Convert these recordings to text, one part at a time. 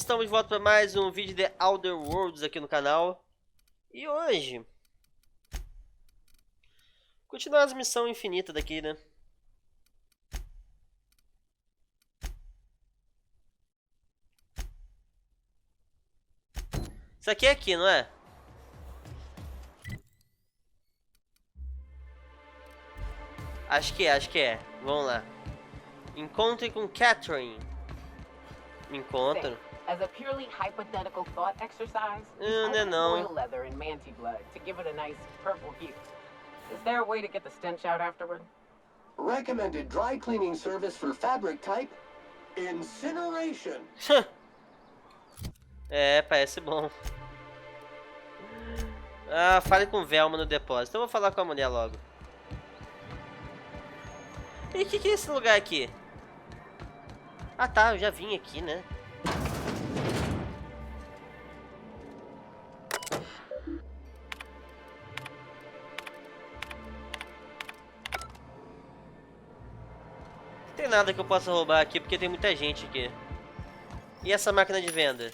estamos de volta para mais um vídeo de Outer Worlds aqui no canal. E hoje... continuar as missões infinitas daqui, né? Isso aqui é aqui, não é? Acho que é. Vamos lá. Encontre com Catherine. Me encontro. As a purely hypothetical thought exercise, não. boil leather and manti blood to give it a nice purple hue. Is there a way to get the stench out afterward? Recommended dry cleaning service for fabric type, incineration. É, parece bom. Ah, fale com Velma no depósito. Eu vou falar com a mulher logo. E o que é esse lugar aqui? Ah tá, eu já vim aqui, né? Não tem nada que eu possa roubar aqui porque tem muita gente aqui. E essa máquina de venda?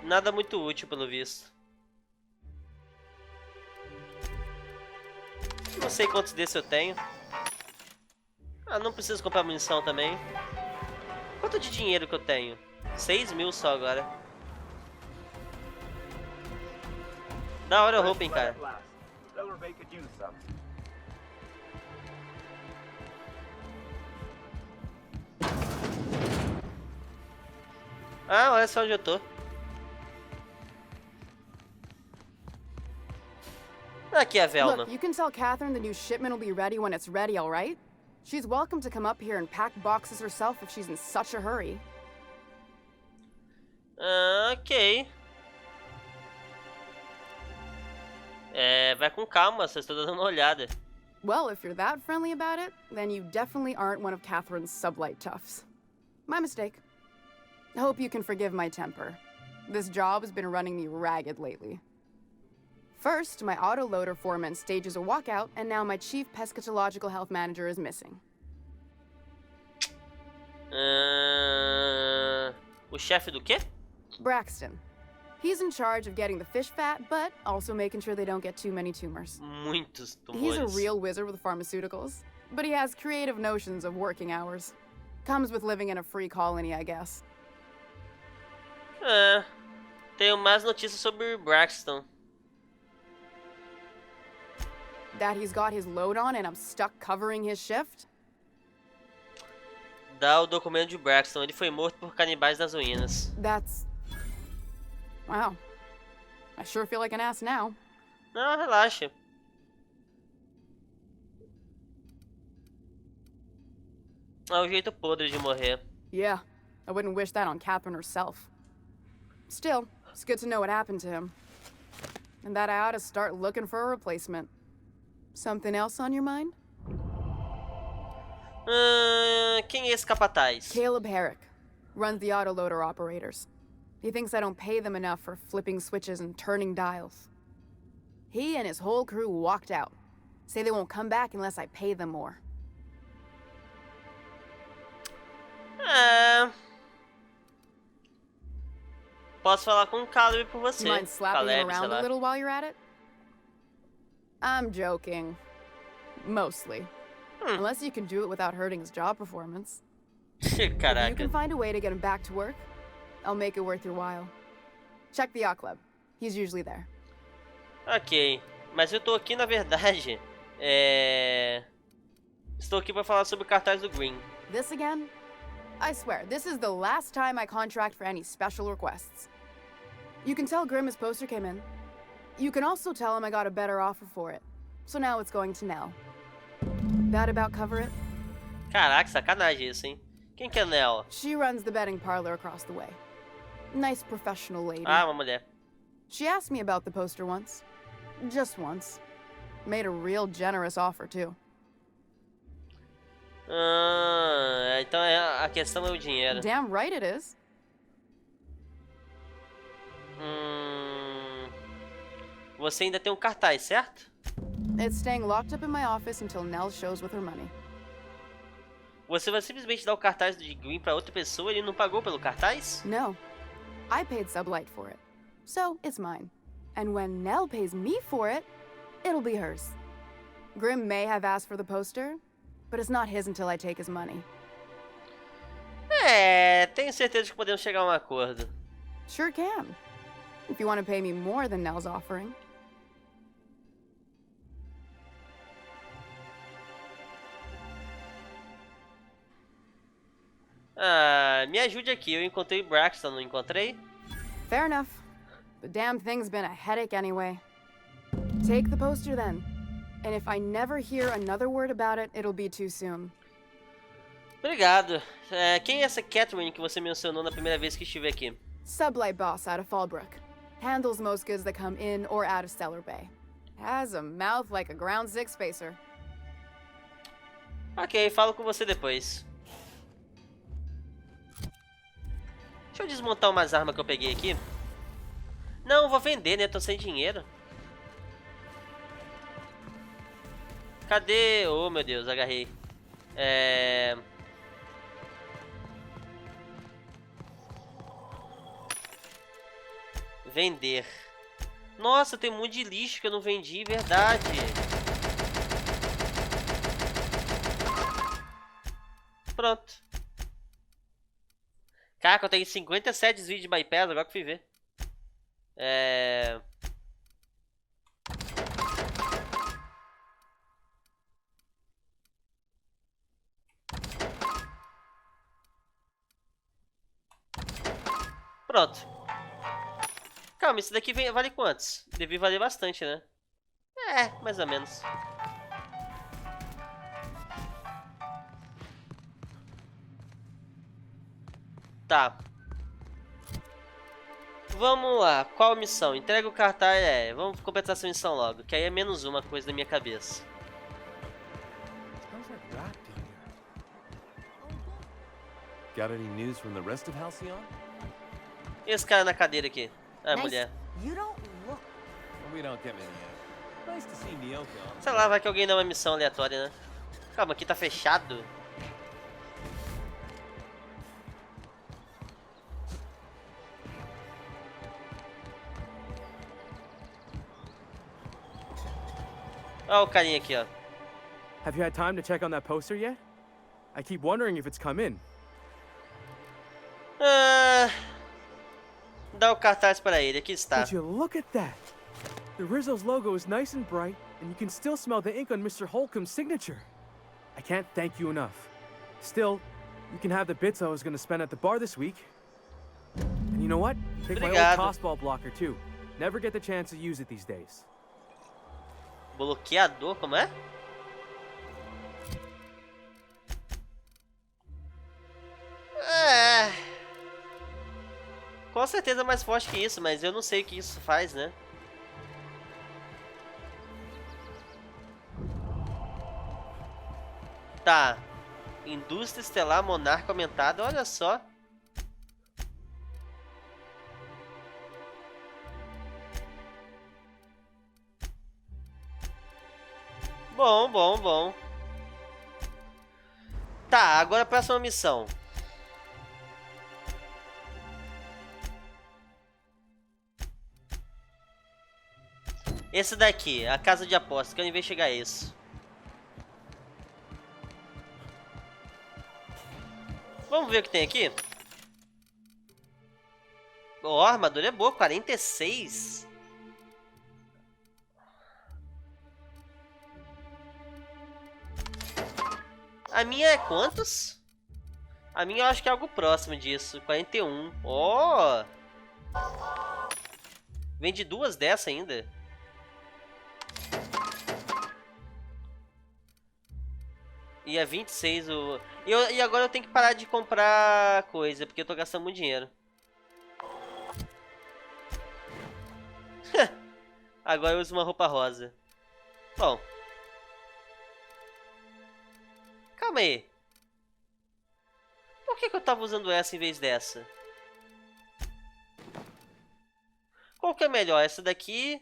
Nada muito útil, pelo visto. Não sei quantos desses eu tenho. Ah, não preciso comprar munição também. Quanto de dinheiro que eu tenho? 6.000 só agora. Da hora a roupa, hein, cara. Ah, olha só onde eu tô. Aqui é a Velma. Look, you can tell Catherine the new shipment will be ready when it's ready, all right? She's welcome to come up here and pack boxes herself if she's in such a hurry. Ok. Vai com calma, vocês estão dando uma olhada. Well, if you're that friendly about it, then you definitely aren't one of Catherine's sublight toughs. My mistake. Hope you can forgive my temper. This job has been running me ragged lately. First, my autoloader foreman stages a walkout, and now my chief pescatological health manager is missing. O chefe do quê? Braxton. He's in charge of getting the fish fat, but also making sure they don't get too many tumors. Muitos tumores. He's a real wizard with pharmaceuticals, but he has creative notions of working hours. Comes with living in a free colony, I guess. Tenho mais notícias sobre Braxton. That he's got his load on and I'm stuck covering his shift? Dá o documento de Braxton. Ele foi morto por canibais das ruínas. That's... wow. I sure feel like an ass now. Não, relaxa. É o jeito podre de morrer. Yeah, I wouldn't wish that on Catherine herself. Still, it's good to know what happened to him. And that I ought to start looking for a replacement. Something else on your mind? Quem é esse capataz? Caleb Herrick. Runs the autoloader operators. He thinks I don't pay them enough for flipping switches and turning dials. He and his whole crew walked out. Say they won't come back unless I pay them more. Posso falar com o Caleb por você. Mind slapping him Caleb, sei around lá. a little while you're at it? I'm joking. Mostly. Unless you can do it without hurting his job performance. If you Caraca. can find a way to get him back to work, I'll make it worth your while. Check the yacht club. He's usually there. Ok. Mas eu tô aqui, na verdade... Estou aqui pra falar sobre o cartaz do Green. This again? I swear, this is the last time I contract for any special requests. You can tell Grimm his poster came in. You can also tell him I got a better offer for it. So now it's going to Nell. That about cover it? Caraca, sacanagem isso, hein? Quem que é Nell? She runs the betting parlor across the way. Nice professional lady. Ah, uma mulher. She asked me about the poster once. Just once. Made a real generous offer, too. Então a questão é o dinheiro. Damn right it is. Você ainda tem um cartaz, certo? It's staying locked up in my office until Nell shows with her money. Você vai simplesmente dar o cartaz de Green pra outra pessoa e ele não pagou pelo cartaz? No. I paid Sublight for it. So, it's mine. And when Nell pays me for it, it'll be hers. Grimm may have asked for the poster, but it's not his until I take his money. É, tenho certeza que podemos chegar a um acordo. Sure can. If you want to pay me more than Nell's offering. Ah, me ajude aqui. Eu encontrei o Braxton, não encontrei? Fair enough. The damn thing's been a headache anyway. Take the poster then. And if I never hear another word about it, it'll be too soon. Obrigado. Quem é essa Catherine que você mencionou na primeira vez que estive aqui? Sublight boss out of Fallbrook. Handles most goods that come in or out of Stellar Bay. Has a mouth like a ground six spacer. Ok, falo com você depois. Deixa eu desmontar umas armas que eu peguei aqui. Não, eu vou vender, né? Tô sem dinheiro. Cadê? Oh, meu Deus, agarrei. Vender. Nossa, tem um monte de lixo que eu não vendi, verdade. Pronto. Caraca, eu tenho 57 vídeos de bypass, agora que fui ver. Pronto. Calma, esse daqui vale quantos? Deve valer bastante, né? Mais ou menos. Tá. Vamos lá. Qual missão? Entrega o cartaz. Vamos completar essa missão logo. Que aí é menos uma coisa na minha cabeça. Got any news from the rest of Halcyon? Esse cara na cadeira aqui. Ah, mulher. You don't look. We don't get many yet. Nice to see Neo gone. Sei lá, vai que alguém dá uma missão aleatória, né? Calma, aqui tá fechado. Olha o carinha aqui, ó. Have you had time to check on that poster yet? I keep wondering if it's come in. Dá o cartaz para ele, aqui está. Would you look at that? The Rizzo's logo is nice and bright, and you can still smell the ink on Mr. Holcomb's signature. I can't thank you enough. Still, you can have the bits I was going to spend at the bar this week. And you know what? Take my old Obrigado. tossball blocker too. Never get the chance to use it these days. Bloqueador, como é? Com certeza é mais forte que isso, mas eu não sei o que isso faz, né? Tá. Indústria Estelar Monarca aumentada, olha só. Bom, bom, bom. Tá, agora a próxima missão. Esse daqui, a casa de apostas, quero investigar isso. Vamos ver o que tem aqui. Ó, a armadura é boa, 46. A minha é quantos? A minha eu acho que é algo próximo disso, 41. Ó! Vende duas dessa ainda. E é 26 o... E agora eu tenho que parar de comprar coisa, porque eu tô gastando muito dinheiro. Agora eu uso uma roupa rosa. Bom. Calma aí. Por que eu tava usando essa em vez dessa? Qual que é melhor? Essa daqui?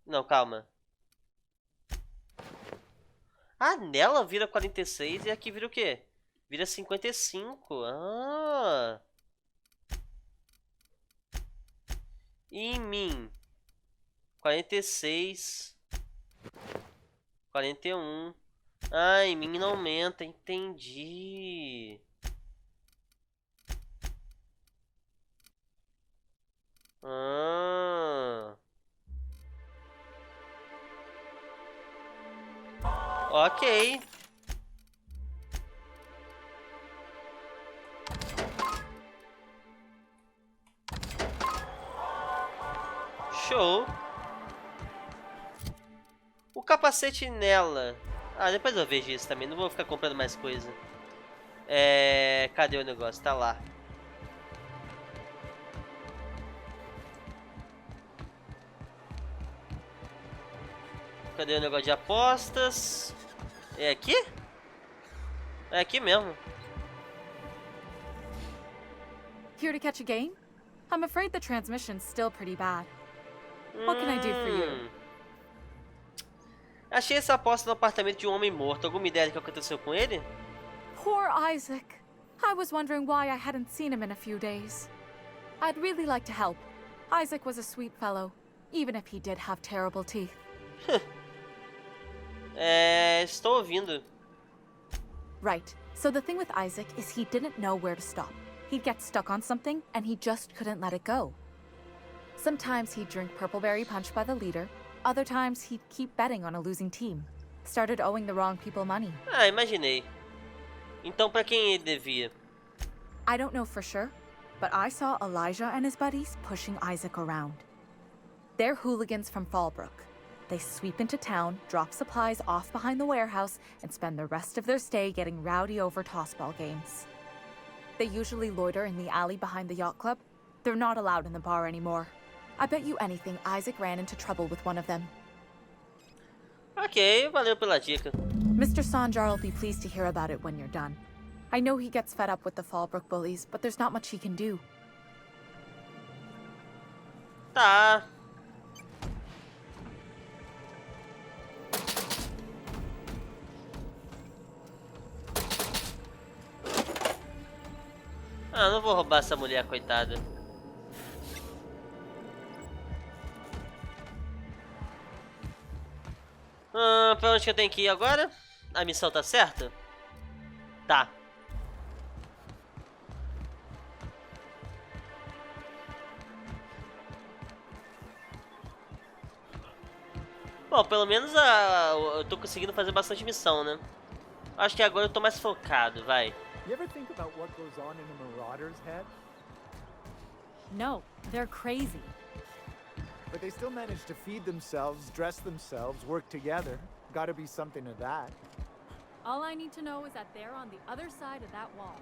Não, calma. Ah, nela vira 46 e aqui vira o quê? Vira 55. Ah. E em mim? 46. 41. Ah, em mim não aumenta. Entendi. Ah. Ok. Show. O capacete nela. Ah, depois eu vejo isso também. Não vou ficar comprando mais coisa. Cadê o negócio? Tá lá. Cadê o negócio de apostas? É aqui? É aqui mesmo. Here to catch a game? I'm afraid the transmission's still pretty bad. What can I do for you? Achei essa aposta no apartamento de um homem morto. Alguma ideia do que aconteceu com ele? Poor Isaac. I was wondering why I hadn't seen him in a few days. I'd really like to help. Isaac was a sweet fellow, even if he did have terrible teeth. Estou ouvindo. Right. So the thing with Isaac is he didn't know where to stop. He'd get stuck on something, and he just couldn't let it go. Sometimes he'd drink purpleberry punch by the liter. Other times he'd keep betting on a losing team. Started owing the wrong people money. Ah, imaginei. Então pra quem ele devia? I don't know for sure, but I saw Elijah and his buddies pushing Isaac around. They're hooligans from Fallbrook. They sweep into town, drop supplies off behind the warehouse, and spend the rest of their stay getting rowdy over tossball games. They usually loiter in the alley behind the yacht club. They're not allowed in the bar anymore. I bet you anything Isaac ran into trouble with one of them. Ok, valeu pela dica. Mr. Sanjar will be pleased to hear about it when you're done. I know he gets fed up with the Fallbrook bullies, but there's not much he can do. Tá. Ah, não vou roubar essa mulher, coitada. Pra onde que eu tenho que ir agora? A missão tá certa? Tá. Bom, pelo menos eu tô conseguindo fazer bastante missão, né? Acho que agora eu tô mais focado, vai. You ever think about what goes on in a marauder's head? No, they're crazy. But they still manage to feed themselves, dress themselves, work together. Gotta be something to that. All I need to know is that they're on the other side of that wall.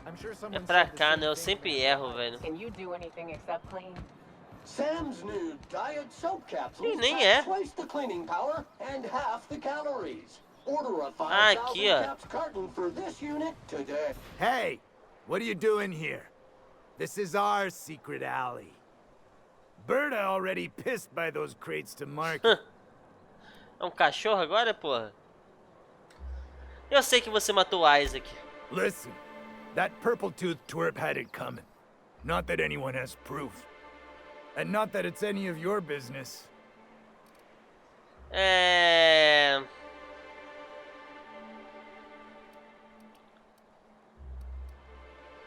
I'm sure É someone pra said the cá, same né? Eu thing sempre about erro, that. velho. Can you do anything except clean? Sam's new diet soap capsules nem pack é. twice the cleaning power and half the calories. Order a Ah, 5,000 aqui, ó. caps carton for this unit today. Hey, what are you doing here? This is our secret alley. Berta already pissed by those crates to market. É um cachorro agora, porra? Eu sei que você matou o Isaac. Listen, that purple-toothed twerp had it coming. Not that anyone has proof. And not that it's any of your business.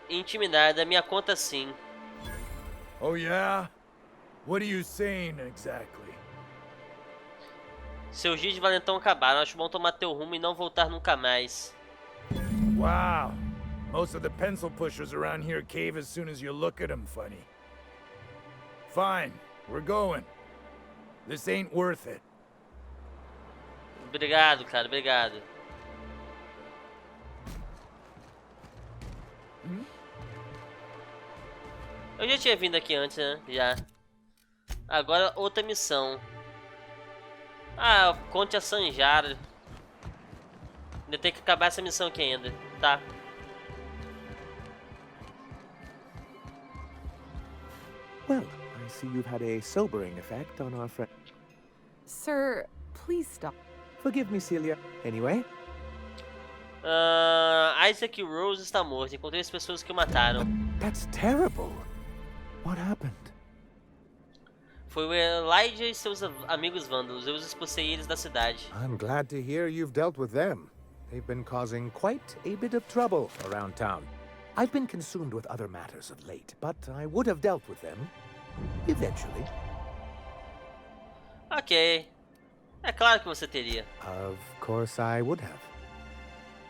Intimidar da minha conta, sim. Oh yeah? What are you saying exactly? Seus dias de valentão acabaram. Acho bom tomar teu rumo e não voltar nunca mais. Wow. Most of the pencil pushers around here cave as soon as you look at them funny. Fine, we're going. This ain't worth it. Obrigado, cara. Obrigado. Eu já tinha vindo aqui antes, né? Já. Agora outra missão. Ah, conte a Sanjara. Ainda tem que acabar essa missão aqui ainda. Tá. Well, I see you've had a sobering effect on our friend. Sir, please stop. Forgive me, Celia. Anyway, Isaac Rose está morto. Encontrei as pessoas que o mataram. that's terrible. What happened? Foi o Elijah e seus amigos vândalos. Eu os expulsei eles da cidade. I'm glad to hear you've dealt with them. They've been causing quite a bit of trouble around town. I've been consumed with other matters of late, but I would have dealt with them eventually. Ok. É claro que você teria. Of course I would have.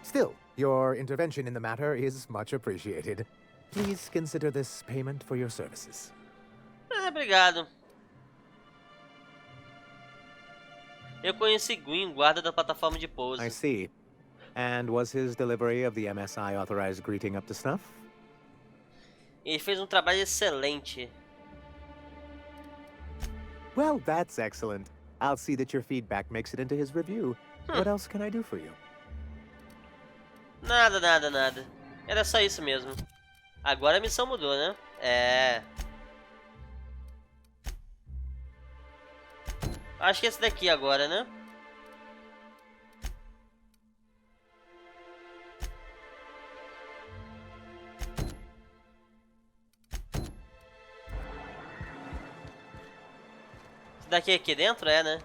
Still, your intervention in the matter is much appreciated. Please consider this payment for your services. Obrigado. Eu conheci Gwyn, guarda da plataforma de pouso. I see. And was his delivery of the MSI authorized greeting up to snuff? Ele fez um trabalho excelente. Well, that's excellent. I'll see that your feedback makes it into his review. What else can I do for you? Nada, nada, nada. Era só isso mesmo. Agora a missão mudou, né? É. Acho que esse daqui agora, né? Esse daqui é aqui dentro? É, né?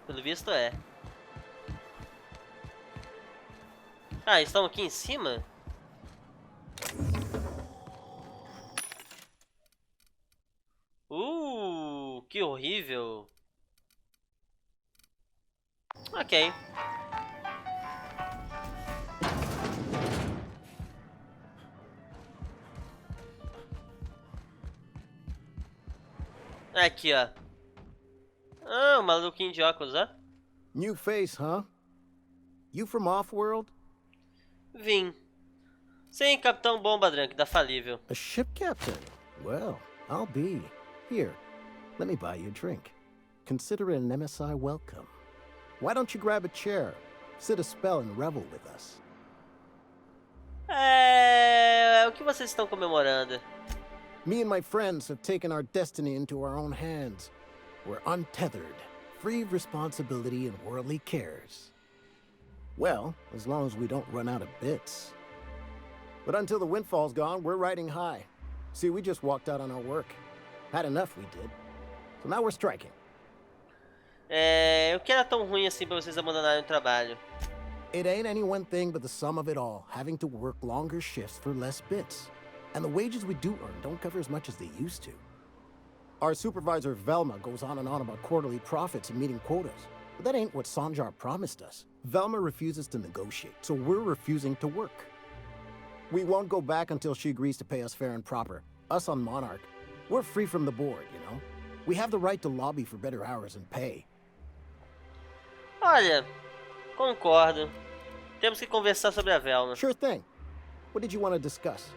Pelo visto é. Ah, estão aqui em cima? Que horrível. Ok. Aqui, ó. Ah, o maluquinho de óculos, ó. New face, huh? You from Off-World? Vim. Sim, Capitão Bomba Drunk, da Falível. A ship captain? Well, I'll be. Here, let me buy you a drink. Consider it an MSI welcome. Why don't you grab a chair, sit a spell and revel with us? O que vocês estão comemorando? Me and my friends have taken our destiny into our own hands. We're untethered, free of responsibility and worldly cares. Well, as long as we don't run out of bits. But until the windfall's gone, we're riding high. See, we just walked out on our work. Had enough, we did. So now we're striking. O que era tão ruim assim pra vocês abandonarem o trabalho? It ain't any one thing but the sum of it all, having to work longer shifts for less bits. And the wages we do earn don't cover as much as they used to. Our supervisor Velma goes on and on about quarterly profits and meeting quotas. But that ain't what Sanjar promised us. Velma refuses to negotiate, so we're refusing to work. We won't go back until she agrees to pay us fair and proper. Us on Monarch, we're free from the board, you know? We have the right to lobby for better hours and pay. Olha, concordo. Temos que conversar sobre a Velma. Sure thing. What did you want to discuss?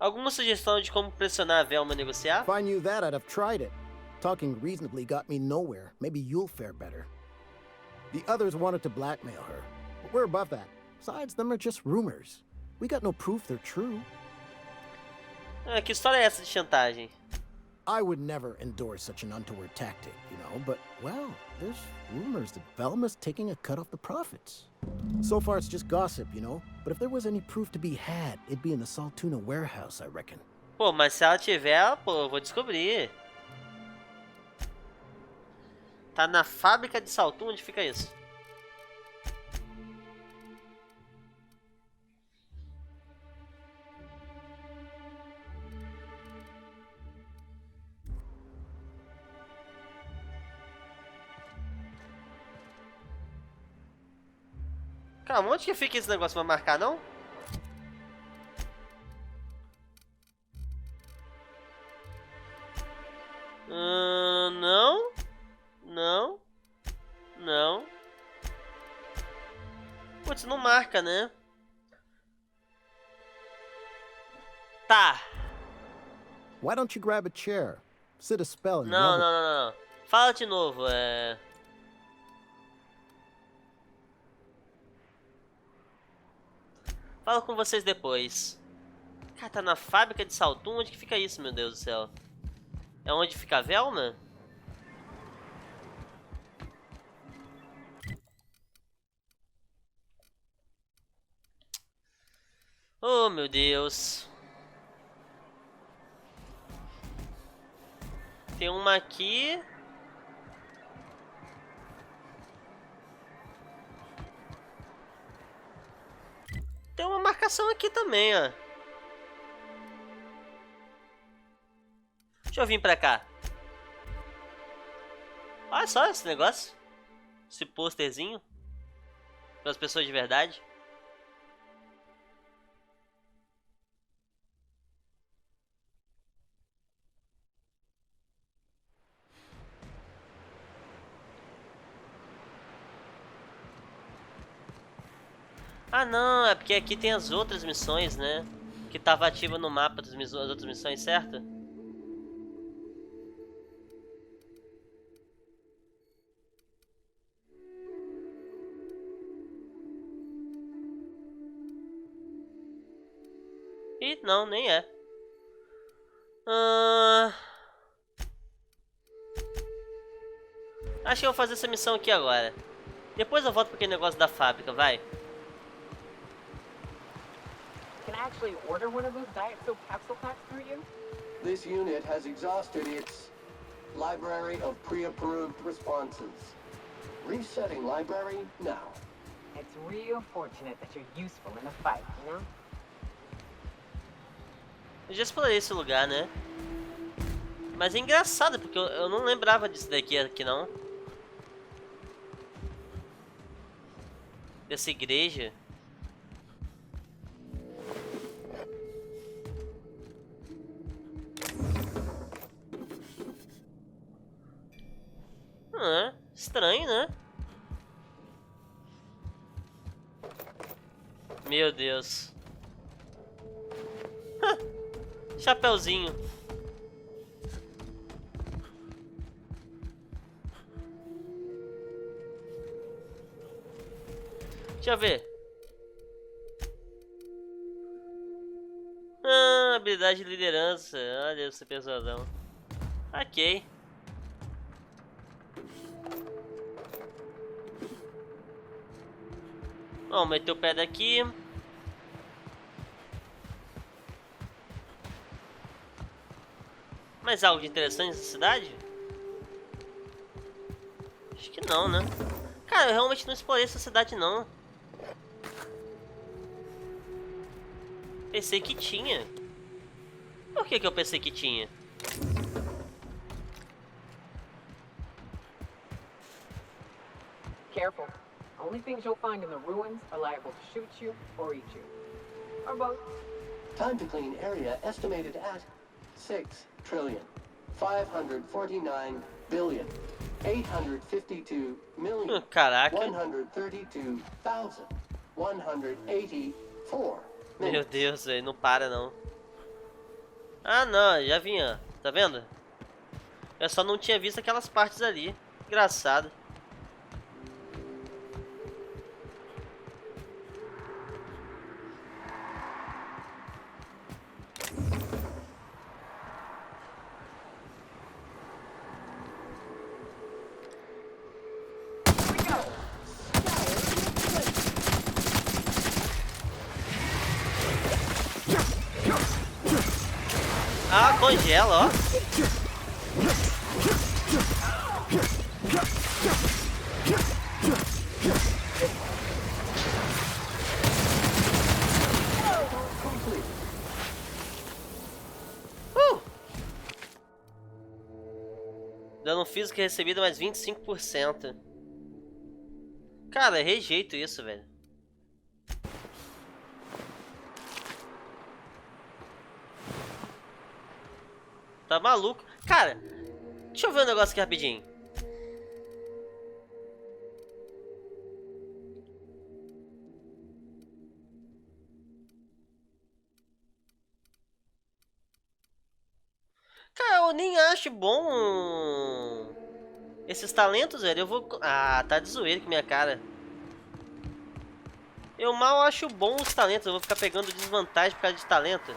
Alguma sugestão de como pressionar a Velma a negociar? If I knew that, I'd have tried it. Talking reasonably got me nowhere. Maybe you'll fare better. The others wanted to blackmail her, but we're above that. Besides, them are just rumors. We got no proof they're true. Que história é essa de chantagem? I would never endorse such an untoward tactic, you know, but, well, there's rumors that Velma's taking a cut off the profits. So far, it's just gossip, you know, but if there was any proof to be had, it'd be in the Saltuna warehouse, I reckon. Pô, mas se ela tiver, pô, eu vou descobrir. Tá na fábrica de Saltuna, onde fica isso? Calma, onde que fica esse negócio? Vai marcar, não? Não. Não. Não. Putz, não marca, né? Tá. Why don't you grab a chair? Sit a spell and Não, não, não, não. Fala de novo, Falo com vocês depois. Cara, tá na fábrica de Saltum? Onde que fica isso, meu Deus do céu? É onde fica a Velma? Oh, meu Deus. Tem uma aqui. Tem uma marcação aqui também, ó. Deixa eu vir pra cá. Olha só esse negócio. Esse pôsterzinho. Para as pessoas de verdade. Ah não, é porque aqui tem as outras missões, né? Que tava ativa no mapa das outras missões, certo? Ih, não, nem é. Acho que eu vou fazer essa missão aqui agora. Depois eu volto para aquele negócio da fábrica, vai. Can I actually order one of those Diet Soap capsule packs through you? This unit has exhausted its library of pre-approved responses. Resetting library now. It's real fortunate that you're useful in a fight, you know? Eu já explorei esse lugar, né? Mas é engraçado, porque eu não lembrava disso daqui aqui, não. Dessa igreja. Estranho, né? Meu Deus. Chapeuzinho. Deixa eu ver. Habilidade de liderança. Olha esse persuasão. Ok. Vamos meter o pé daqui. Mais algo de interessante nessa cidade? Acho que não, né? Cara, eu realmente não explorei essa cidade, não. Pensei que tinha. Por que eu pensei que tinha? Careful. Only things you'll find in the ruins are liable to shoot you or eat you. Or both. Time to clean area estimated at 6 trillion, 549 billion, 852 million, Caraca. 132,184 Meu minutes. Deus, velho, não para não. Ah não, já vinha, tá vendo? Eu só não tinha visto aquelas partes ali. Engraçado. Ah, congela, ó. Dano físico recebido mais 25%. Cara, rejeito isso, velho. Tá maluco? Cara, deixa eu ver um negócio aqui rapidinho. Cara, eu nem acho bom esses talentos, velho. Eu vou... Ah, tá de zoeira com minha cara. Eu mal acho bom os talentos. Eu vou ficar pegando desvantagem por causa de talento.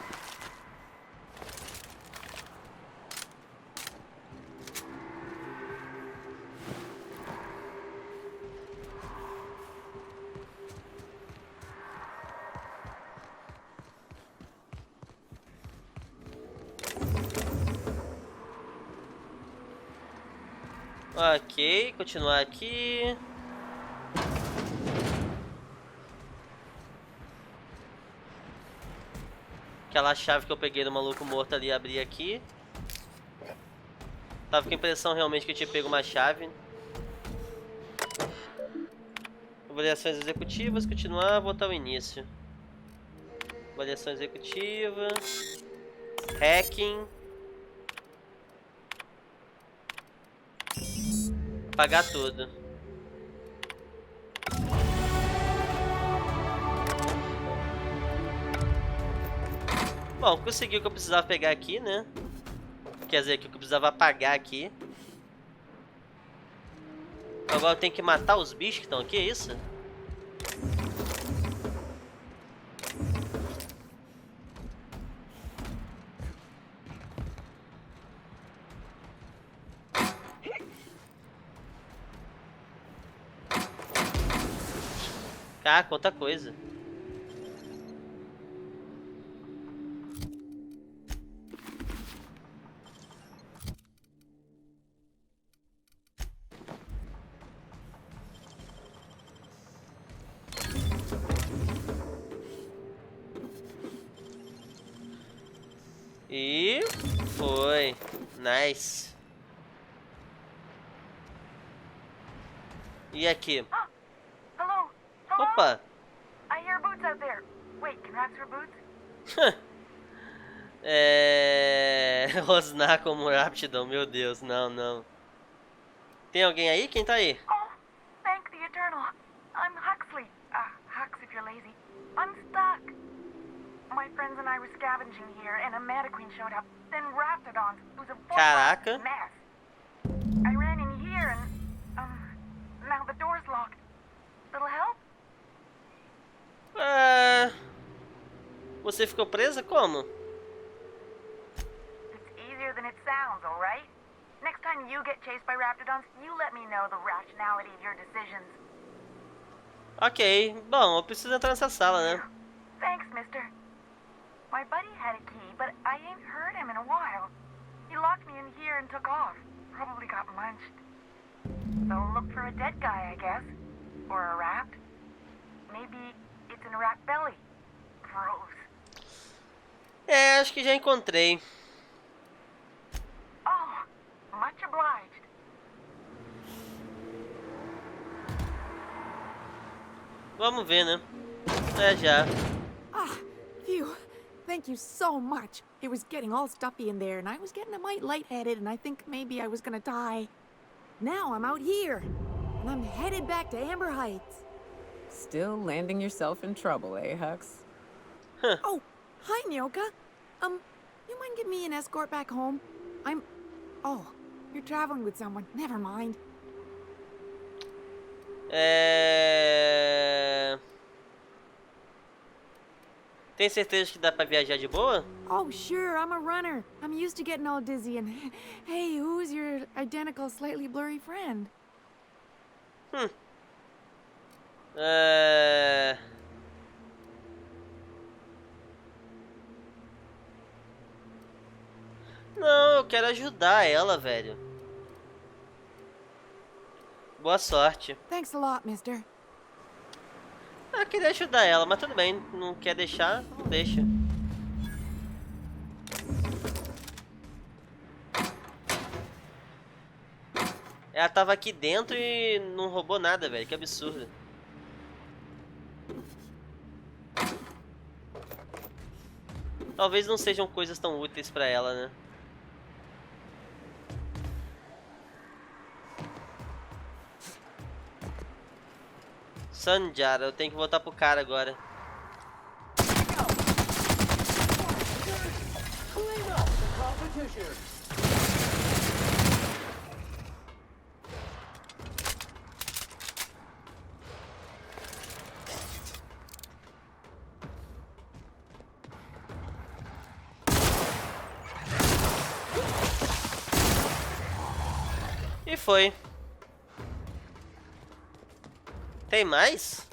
Ok, continuar aqui. Aquela chave que eu peguei do maluco morto ali, abri aqui. Tava com a impressão realmente que eu tinha pego uma chave. Avaliações executivas, continuar, voltar ao início. Avaliação executiva. Hacking. Apagar tudo. Bom, consegui o que eu precisava pegar aqui, né? Quer dizer, que eu precisava apagar aqui. Agora eu tenho que matar os bichos que estão aqui, é isso? Ah, quanta coisa. E foi. Nice. E aqui? Hello? Hello? Opa! I hear boots out there. Wait, can rats wear boots? Rosnar como rapidão, meu Deus, não, não. Tem alguém aí? Quem tá aí? Oh, thank the Eternal. I'm Huxley. Hux if you're lazy. I'm stuck. My friends and I were scavenging here, and a mannequin showed up. Then raptidons. It was a Caraca. mess. I ran in here and, now the door's locked. Little help? Você ficou presa como? It's easier than it sounds, alright? Next time you get chased by raptidons, you let me know the rationality of your decisions. Ok, bom, eu preciso entrar nessa sala, né? Thanks, mister. My buddy had a key, but I ain't heard him in a while. He locked me in here and took off. Probably got munched. So look for a dead guy, I guess. Or a rat. Maybe it's in a rat belly. Gross. Acho que já encontrei. Oh, much obliged. Vamos ver, né? Já. Phew. Thank you so much. It was getting all stuffy in there, and I was getting a mite lightheaded, and I think maybe I was gonna die. Now I'm out here, and I'm headed back to Amber Heights. Still landing yourself in trouble, eh, Hux? Oh, hi, Nyoka. You mind giving me an escort back home? Oh, you're traveling with someone. Never mind. Tem certeza que dá pra viajar de boa? Oh, sure, I'm a runner. I'm used to getting all dizzy, and hey, who's your identical, slightly blurry friend? Não, eu quero ajudar ela, velho. Boa sorte. Thanks a lot, mister. Eu queria ajudar ela, mas tudo bem. Não quer deixar, não deixa. Ela tava aqui dentro e não roubou nada, velho. Que absurdo. Talvez não sejam coisas tão úteis pra ela, né? Sanjara, eu tenho que voltar pro cara agora. E foi. Tem mais?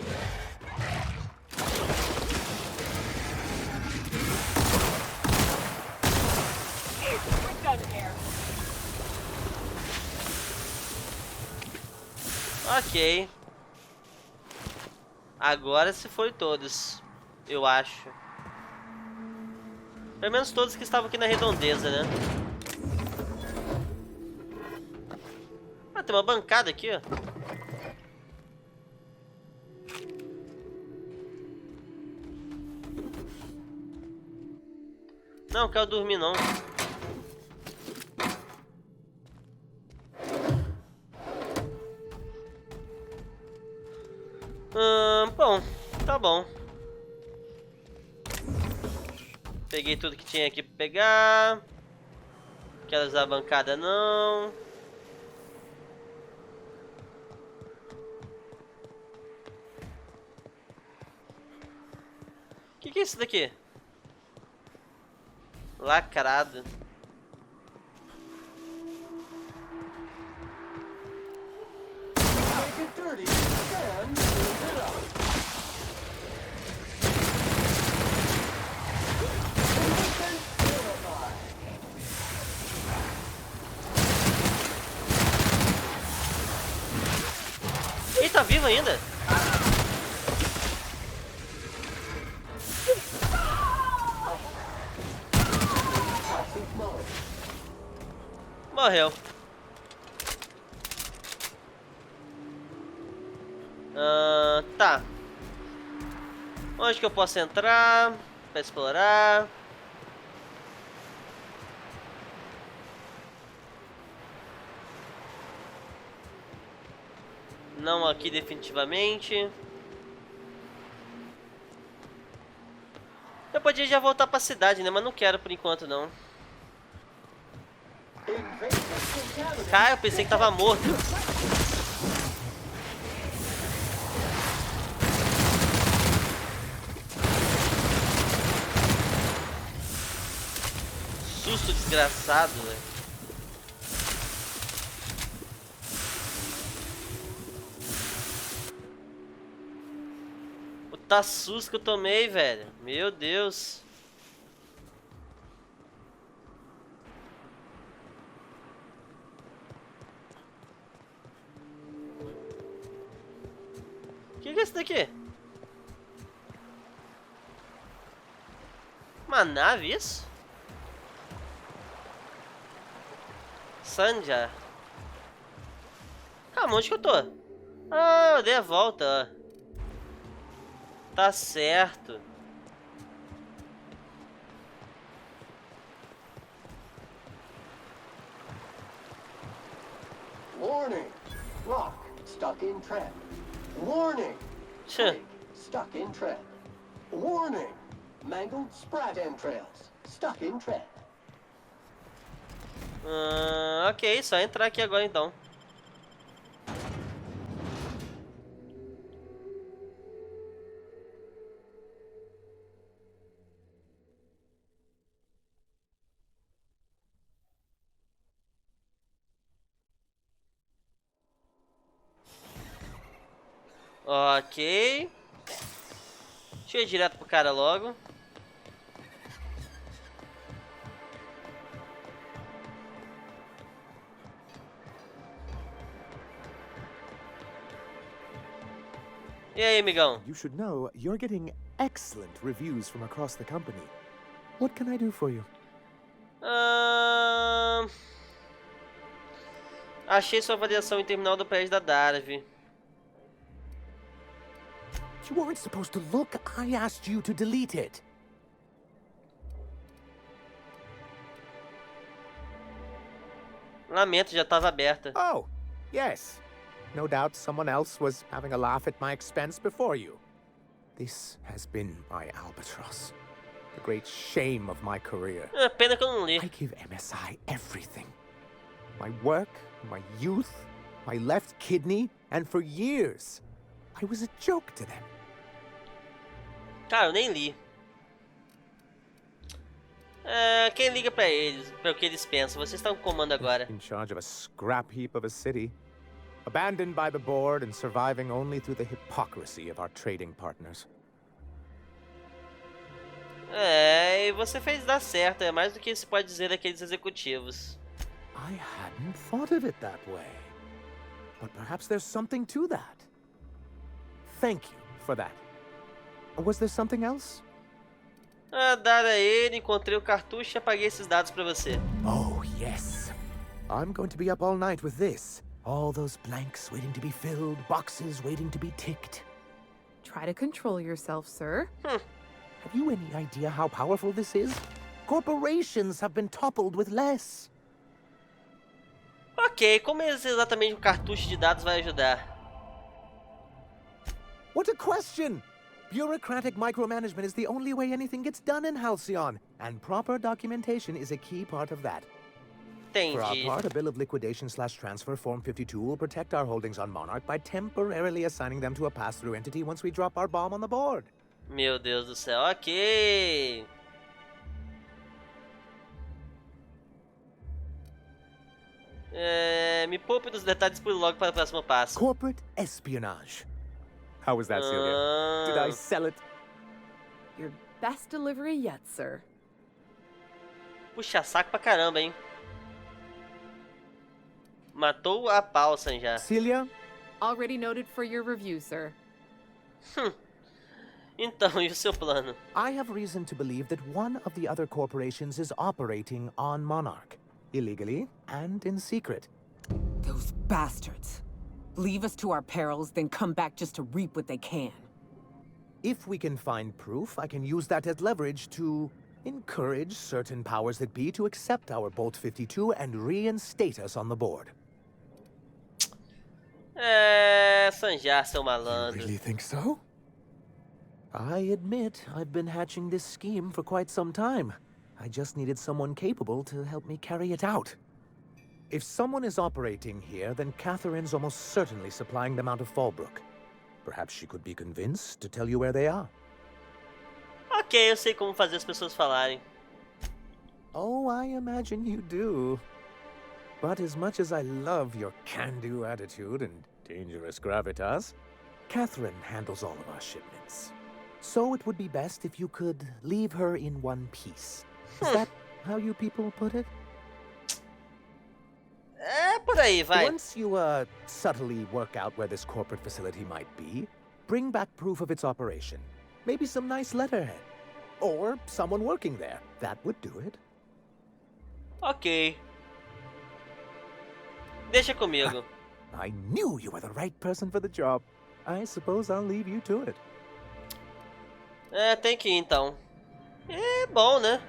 Ok. Agora se foi todos, eu acho. Pelo menos todos que estavam aqui na redondeza, né? Ah, tem uma bancada aqui, ó. Não quero dormir, não. Bom, tá bom. Peguei tudo que tinha aqui pra pegar. Quero usar a bancada, não. Que é isso daqui? Lacrado. Make it dirty and clean it up. Innocent purify. Ele tá vivo ainda? Morreu. Tá. Onde que eu posso entrar pra explorar? Não aqui definitivamente. Eu podia já voltar pra cidade, né? Mas não quero por enquanto, não. Cara, eu pensei que tava morto. Susto desgraçado, velho. Puta susto que eu tomei, velho. Meu Deus. O que é isso daqui? Uma nave, isso? Sanja. Calma, onde que eu tô? Ah, eu dei a volta, ó. Tá certo. Warning. Rock stuck in trap. Warning. Twig stuck in trap. Warning. Mangled sprat entrails stuck in trap. Ok, só entrar aqui agora então. Ok. Deixa eu ir direto pro cara logo. E aí, amigão? You should know you're getting excellent reviews from across the company. What can I do for you? Achei sua avaliação em terminal do prédio da Darby. You weren't supposed to look. I asked you to delete it. Lamento, já estava aberta. Oh, yes. No doubt someone else was having a laugh at my expense before you. This has been my albatross. The great shame of my career. Pena que eu não li. I give MSI everything. My work, my youth, my left kidney, and for years, I was a joke to them. Cara, eu nem li. Quem liga pra eles, pra o que eles pensam? Vocês estão com comando agora. In charge of a scrap heap of a city, abandoned by the board and surviving only through the hypocrisy of our trading partners. E você fez dar certo, é mais do que se pode dizer daqueles executivos. I hadn't thought of it that way. but perhaps there's something to that. Thank you for that. Was there something else? Dar a ele, encontrei o cartucho e apaguei esses dados pra você. Oh, yes. I'm going to be up all night with this. All those blanks waiting to be filled, boxes waiting to be ticked. Try to control yourself, sir. Have you any idea how powerful this is? Corporations have been toppled with less. Ok, como exatamente o cartucho de dados vai ajudar? What a question! Bureaucratic micromanagement is the only way anything gets done in Halcyon, and proper documentation is a key part of that. For our part, a bill of liquidation/transfer Form 52 will protect our holdings on Monarch by temporarily assigning them to a pass-through entity once we drop our bomb on the board. Meu Deus do céu, ok. Me poupe dos detalhes por logo para o próximo passo. Corporate espionage. How was that, Celia? Did I sell it? Your best delivery yet, sir. Puxa saco pra caramba, hein? Matou a pau, já. Celia? Already noted for your review, sir. Então, e o seu plano? I have reason to believe that one of the other corporations is operating on Monarch. Illegally and in secret. Those bastards. Leave us to our perils, then come back just to reap what they can. If we can find proof, I can use that as leverage to encourage certain powers that be to accept our Bolt 52 and reinstate us on the board. Sanjar, seu malandro. You really think so? I admit I've been hatching this scheme for quite some time. I just needed someone capable to help me carry it out. If someone is operating here, then Catherine's almost certainly supplying them out of Fallbrook. Perhaps she could be convinced to tell you where they are. Ok, eu sei como fazer as pessoas falarem. Oh, I imagine you do. But as much as I love your can-do attitude and dangerous gravitas, Catherine handles all of our shipments. So it would be best if you could leave her in one piece. Is that how you people put it? Por aí, vai. Once you, subtly work out where this corporate facility might be, bring back proof of its operation. Maybe some nice letterhead. Or someone working there. That would do it. Ok. Deixa comigo. I knew you were the right person for the job. I suppose I'll leave you to it. Tem que ir então. Bom, né?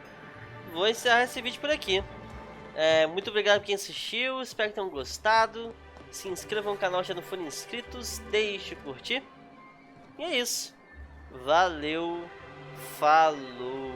Vou encerrar esse vídeo por aqui. Muito obrigado por quem assistiu, espero que tenham gostado. Se inscrevam no canal se não forem inscritos, deixe o curtir. E é isso. Valeu, falou.